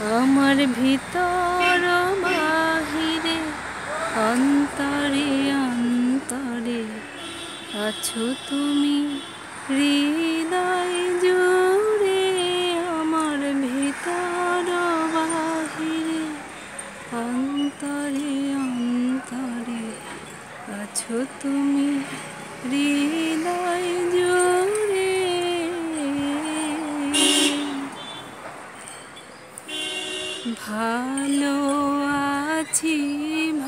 আমার ভিতর বাহিরে অন্তরে অন্তরে আছো তুমি হৃদয় জুড়ে। আমার ভিতর বাহিরে অন্তরে অন্তরে আছো তুমি হৃদয় জুড়ে। ভালো আছি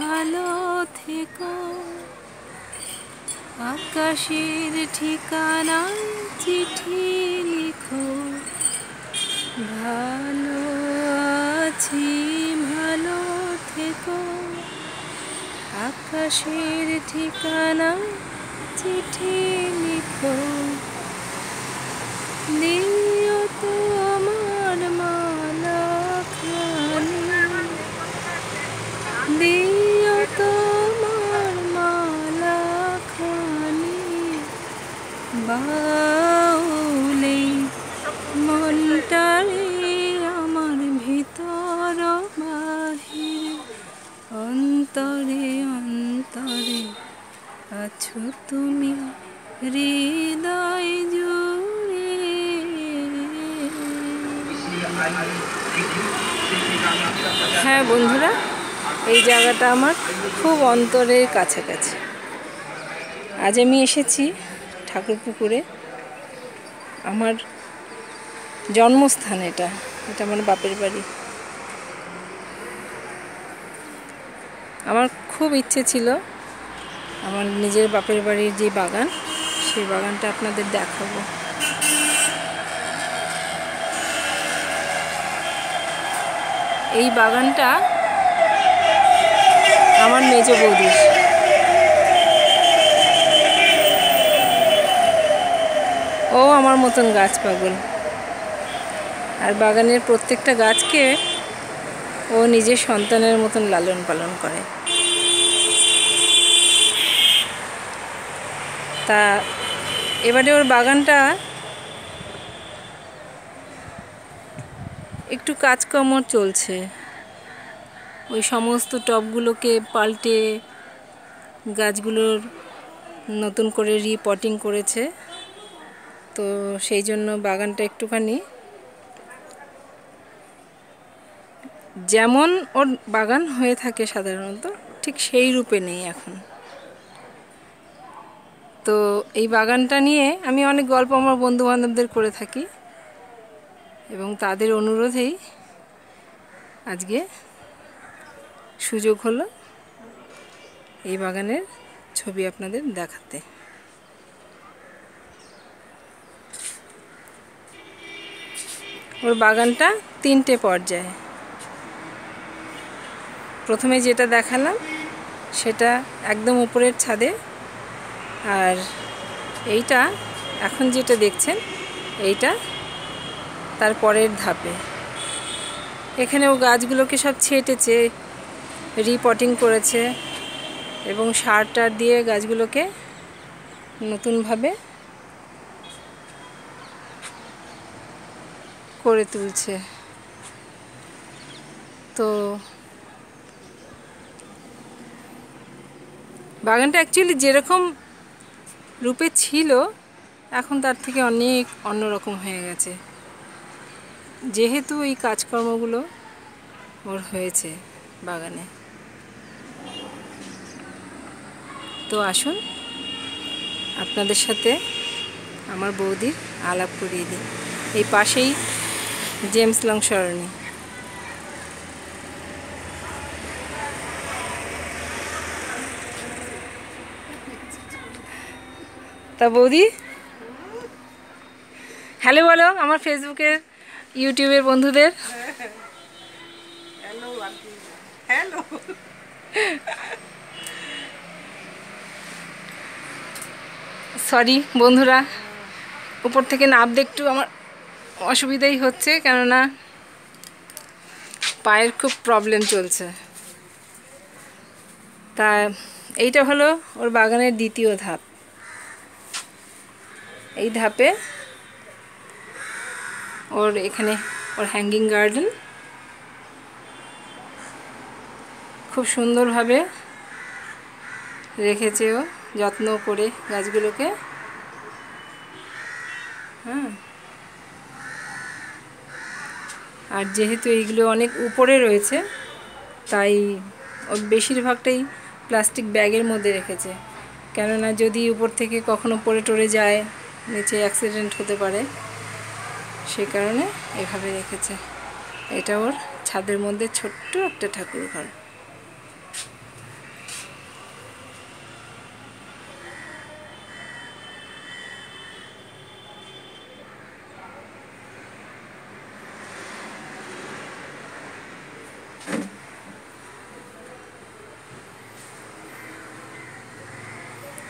ভালো থেকো, আকাশের ঠিকানায় চিঠি লিখো। ভালো আছি ভালো থেকো, আকাশের ঠিকানায় চিঠি লিখো। দিও তো আমার মালা খানি, দিও তো আমার মালা খানি, বাউলে মনটারে আমার ভিতর বাহিরে অন্তরে অন্তরে আছো তুমি হৃদয় জুড়ে। হ্যাঁ বন্ধুরা, এই জায়গাটা আমার খুব অন্তরের কাছাকাছি। আজ আমি এসেছি ঠাকুরপুকুরে, আমার জন্মস্থান। এটা আমার বাপের বাড়ি। আমার খুব ইচ্ছে ছিল আমার নিজের বাপের বাড়ির যে বাগান, সেই বাগানটা আপনাদের দেখাবো। এই বাগানটা আমার মেজ বৌদির। ও আমার মতন গাছ পাগল, আর বাগানের প্রত্যেকটা গাছকে ও নিজের সন্তানের মতন লালন পালন করে। তা এবারে ওর বাগানটা একটু কাজকর্ম চলছে। ওই সমস্ত টবগুলোকে পাল্টে গাছগুলোর নতুন করে রিপটিং করেছে। তো সেই জন্য বাগানটা একটুখানি যেমন ওর বাগান হয়ে থাকে সাধারণত, ঠিক সেই রূপে নেই এখন। তো এই বাগানটা নিয়ে আমি অনেক গল্প আমার বন্ধু বান্ধবদের করে থাকি, এবং তাদের অনুরোধেই আজকে সুযোগ হলো এই বাগানের ছবি আপনাদের দেখাতে। ওর বাগানটা 3টে পর্যায়ে। প্রথমে যেটা দেখালাম সেটা একদম উপরের ছাদে, আর এইটা এখন যেটা দেখছেন এইটা তার পরের ধাপে। এখানে ও গাছগুলোকে সব ছেটেছে, রিপটিং করেছে, এবং সার টার দিয়ে গাছগুলোকে নতুনভাবে করে তুলছে। তো বাগানটা অ্যাকচুয়ালি যেরকম রূপে ছিল এখন তার থেকে অনেক অন্যরকম হয়ে গেছে, যেহেতু এই কাজকর্মগুলো ওর হয়েছে বাগানে। তো আসুন আপনাদের সাথে আমার বৌদির আলাপ করিয়ে দিই। এই পাশেই জেমস লং সরণি। তা বৌদি হ্যালো বলো আমার ফেসবুকের ইউটিউবের বন্ধুদের। হ্যালো। সরি বন্ধুরা, উপর থেকে নামতে একটু আমার অসুবিধাই হচ্ছে, কেননা পায়ের খুব প্রবলেম চলছে। তা এইটা হলো ওর বাগানের দ্বিতীয় ধাপ। এই ধাপে ওর এখানে ওর হ্যাঙ্গিং গার্ডেন, খুব সুন্দরভাবে রেখেছে ও, যত্ন করে গাছগুলোকে। হ্যাঁ, আর যেহেতু এইগুলো অনেক উপরে রয়েছে তাই ও বেশিরভাগটাই প্লাস্টিক ব্যাগের মধ্যে রেখেছে, কেননা যদি উপর থেকে কখনো পড়ে টরে যায় নিচে অ্যাক্সিডেন্ট হতে পারে, সে কারণে এভাবে রেখেছে। এটা ওর ছাদের মধ্যে ছোট্ট একটা ঠাকুর ঘর।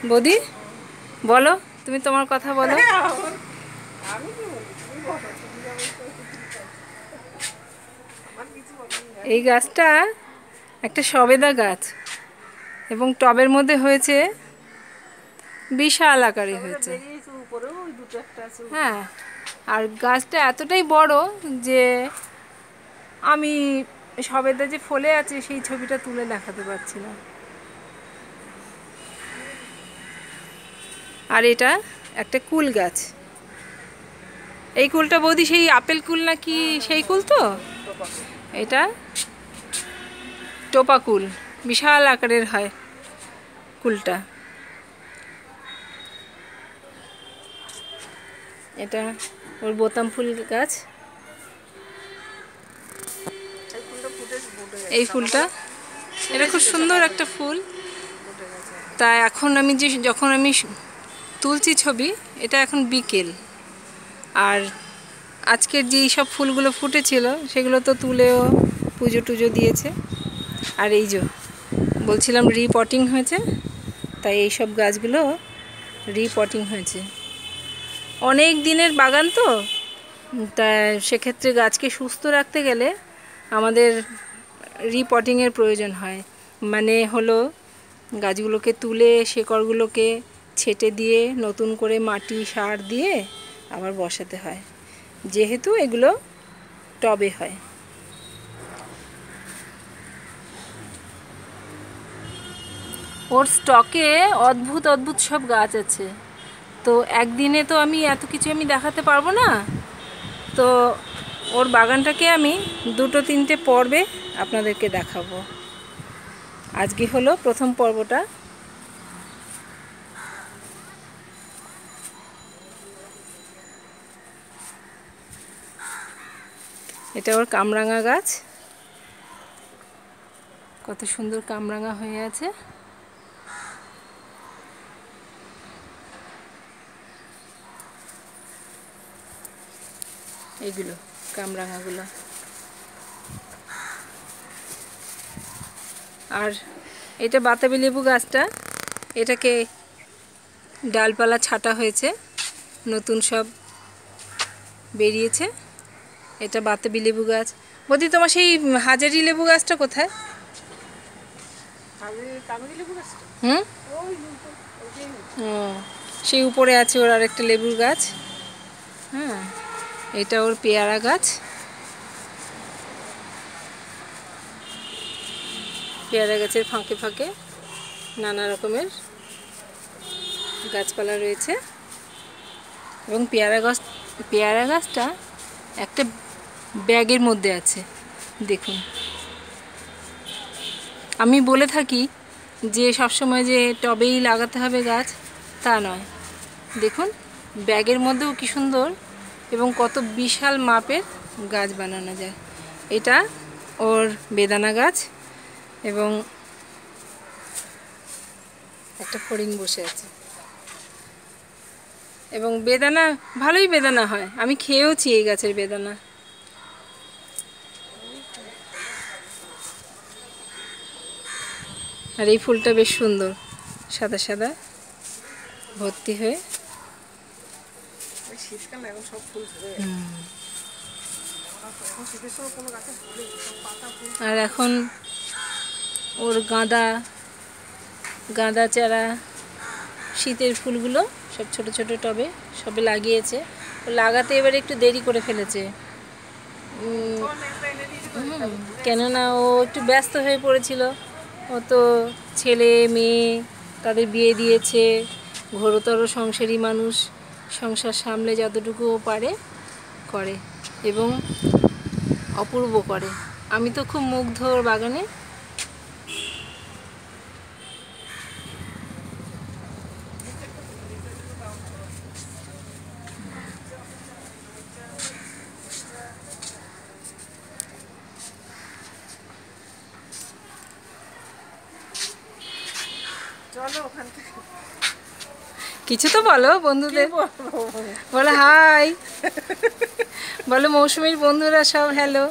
বৌদি বলো, তুমি তোমার কথা বলো। আমি কি বলবো, তুমি বলো, তুমি যা বলছো। আমার কিছু বলার নেই। এই গাছটা একটা সবেদা গাছ এবং টবের মধ্যে হয়েছে, বিশাল আকারে হয়েছে। বেরিয়েছে উপরেও, ওই দুটো একটা আছে। হ্যাঁ, আর গাছটা এতটাই বড় যে আমি সবেদা যে ফলে আছে সেই ছবিটা তুলে দেখাতে পারছি না। আর এটা একটা কুল গাছ। এই কুলটা বৌদি সেই আপেল কুল নাকি সেই কুল তো? এটা টোপা কুল, বিশাল আকারের হয় কুলটা। এটা ওর বোতাম ফুল গাছ। এই ফুলটা, এটা খুব সুন্দর একটা ফুল। তা এখন আমি যখন আমি তুলছি ছবি, এটা এখন বিকেল, আর আজকের যেই সব ফুলগুলো ফুটেছিল সেগুলো তো তুলেও পুজো টুজো দিয়েছে। আর এই যে বলছিলাম রিপটিং হয়েছে, তাই এই সব গাছগুলো রিপটিং হয়েছে। অনেক দিনের বাগান তো, তা সেক্ষেত্রে গাছকে সুস্থ রাখতে গেলে আমাদের রিপটিংয়ের প্রয়োজন হয়। মানে হলো গাছগুলোকে তুলে শেকড়গুলোকে ছেটে দিয়ে নতুন করে মাটি সার দিয়ে আবার বসাতে হয়, যেহেতু এগুলো টবে হয়। ওর স্টকে অদ্ভুত অদ্ভুত সব গাছ আছে, তো একদিনে তো আমি এত কিছু আমি দেখাতে পারবো না। তো ওর বাগানটাকে আমি 2-3টে পর্বে আপনাদেরকে দেখাবো। আজকে হলো প্রথম পর্বটা। এটা ওর কামরাঙা গাছ, কত সুন্দর কামরাঙা হয়ে আছে। এইগুলো কামরাঙাগুলো। আর এটা বাতাবি লেবু গাছটা, এটাকে ডালপালা ছাটা হয়েছে, নতুন সব বেরিয়েছে। এটা বাতাবি লেবু গাছ। বৌদি তোমার সেই হাজারি লেবু গাছটা কোথায়? হুম, ও সেই উপরে আছে ওর আরেকটা লেবুর গাছ। হ্যাঁ, এটা ওর পেয়ারা গাছ। পেয়ারা গাছের ফাঁকে ফাঁকে নানা রকমের গাছপালা রয়েছে। এবং পেয়ারা গাছটা একটা ব্যাগের মধ্যে আছে, দেখুন। আমি বলে থাকি যে সবসময় যে টবেই লাগাতে হবে গাছ, তা নয়। দেখুন ব্যাগের মধ্যেও কি সুন্দর এবং কত বিশাল মাপের গাছ বানানো যায়। এটা ওর বেদানা গাছ এবং একটা ফড়িং বসে আছে। এবং বেদানা ভালোই বেদানা হয়, আমি খেয়েওছি এই গাছের বেদানা। আর এই ফুলটা বেশ সুন্দর, সাদা সাদা ভর্তি হয়ে। শীতকালে এখন সব ফুল ধরে, শীতের সময় কোনো গাছে ফুলে পাতা ফুল। আর এখন ওর গাঁদা চারা, শীতের ফুলগুলো সব ছোট ছোট টবে সবে লাগিয়েছে। ও লাগাতে এবারে একটু দেরি করে ফেলেছে, কেননা ও একটু ব্যস্ত হয়ে পড়েছিল ও তো ছেলে মেয়ে তাদের বিয়ে দিয়েছে, ঘোরতর সংসারী মানুষ, সংসার সামলে যতটুকু পারে করে এবং অপূর্ব করে। আমি তো খুব মুগ্ধ ওর বাগানে। চলো ওখান থেকে কিছু তো বলো বন্ধুদের, বলবো। বলো হাই, বলো মৌসুমীর বন্ধুরা সব হ্যালো।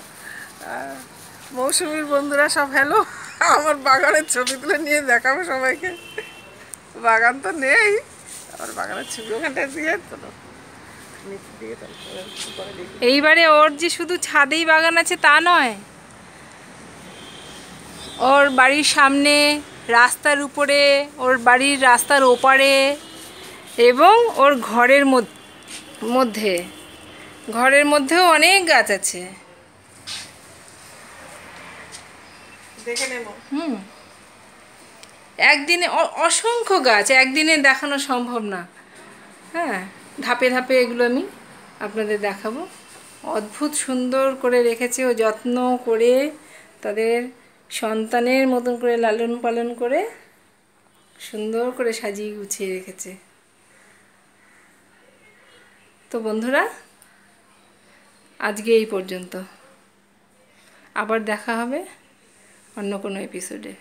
মৌসুমীর বন্ধুরা সব হ্যালো। আমার বাগানের ছবি তুলে নিয়ে দেখাবো সবাইকে। বাগান তো নেই, আমার বাগানের ছবি ওখানটা দিয়ে তোলো, নিচে দিয়ে তোলো, পরে দেখি। এইবারে ওর যে শুধু ছাদেই বাগান আছে তা নয়, ওর বাড়ির সামনে, রাস্তার উপরে, ওর বাড়ির রাস্তার ওপারে এবং ওর ঘরের মধ্যেও অনেক গাছ আছে। দেখে নেবো। একদিনে অসংখ্য গাছ একদিনে দেখানো সম্ভব না। হ্যাঁ, ধাপে ধাপে এগুলো আমি আপনাদের দেখাবো। অদ্ভুত সুন্দর করে রেখেছে ও, যত্ন করে তাদের সন্তানের মতন করে লালন পালন করে সুন্দর করে সাজিয়ে গুছিয়ে রেখেছে। তো বন্ধুরা, আজকে এই পর্যন্ত, আবার দেখা হবে অন্য কোনো এপিসোডে।